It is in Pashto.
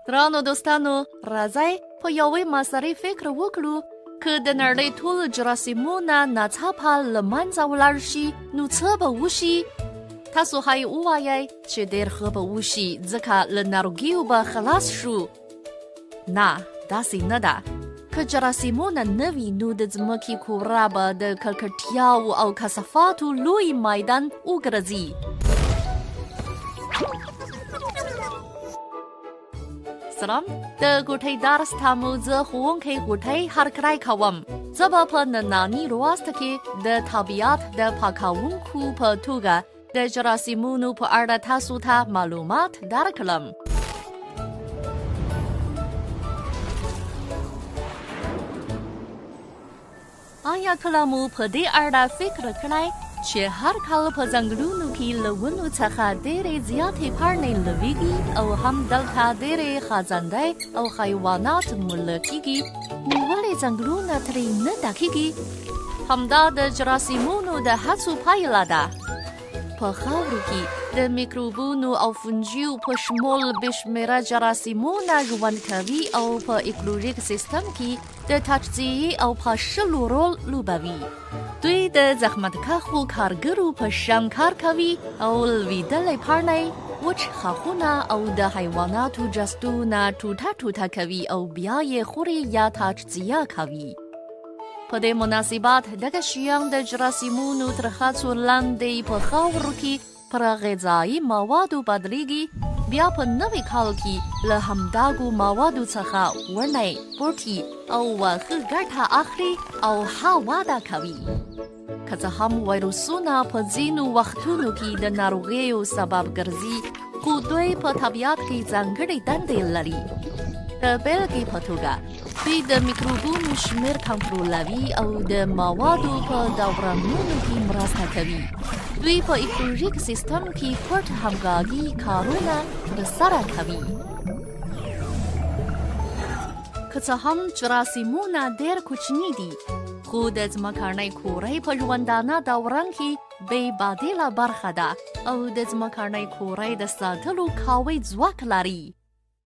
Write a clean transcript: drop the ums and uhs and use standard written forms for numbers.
ګرانو دوستانو راځئ په یوې مسرې فکر وکړو که د نړۍ ټول جراثیمونه ناڅاپه له منځه ولاړ شي نو څه به وشي؟ تاسو هی ووایئ چې ډېر ښه به وشي ځکه له ناروغیو به خلاص شو. نه داسې نه ده. که جراثیمونه نه وي نو د ځمکې کوره به د ککړتیاو او کثافاتو لوی میدان وګرځي. سلام، د ګوټۍ درس ته مو زه ښوونکی ګوټۍ هرکلی کوم. زه به په ننني لوست کې د طبیعت د پاکوونکو په توګه د جراثیمونو په اړه تاسو ته معلومات درکړم. آیا کله مو په دې اړه فکر کړی چې هر کال په ځنګلونو کې له ونو څخه ډېرې زیاتې پاڼې لوېږي او هم دلته ډېرې خزنده او حیوانات مړه کېږي، نو ولې ځنګلونه ترې نه ډکېږي؟ همدا د جراثیمونو د هڅو پایله ده. په خاورو کې د میکروبونو او فنجیو په شمول بې شمېره جراثیمونه ژوند کوي او په ایکولوژیک سیستم کې د تجزیې او پاشلو رول لوبوي. دوی د زحمتکښو کارګرو په شان کار کوي او لوېدلې پاڼې، وچ ښاخونه او د حیواناتو جستونه ټوټه ټوټه کوي او بیا یې خوري یا تجزیه کوي. په دې مناسبت دغه شیان د جراثیمونو تر هڅو لاندې په خاورو کې پر غذایي موادو بدلیږي، بیا په نوي کال کې له همدغو موادو څخه ونې بوټي او واښه ګټه اخلي او ښه وده کوي. که څه هم ویروسونه په ځینو وختونو کې د ناروغیو سبب ګرځي، خو دوی په طبیعت کې ځانګړې دندې لري. د بېلګې په توګه دوی د میکروبونو شمېر کنټرولوي او د موادو په دورانونو کې مرسته کوي. دوی په ایکولوژیک سیستم کې پټ همغږي کارونه ترسره کوي. که څه هم جراثیمونه ډېر کوچني دي، خو د ځمکنۍ کورې په ژوندانه دوران کې بې بدیله برخه ده او د ځمکنۍ کورې د ساتلو قوي ځواک لري.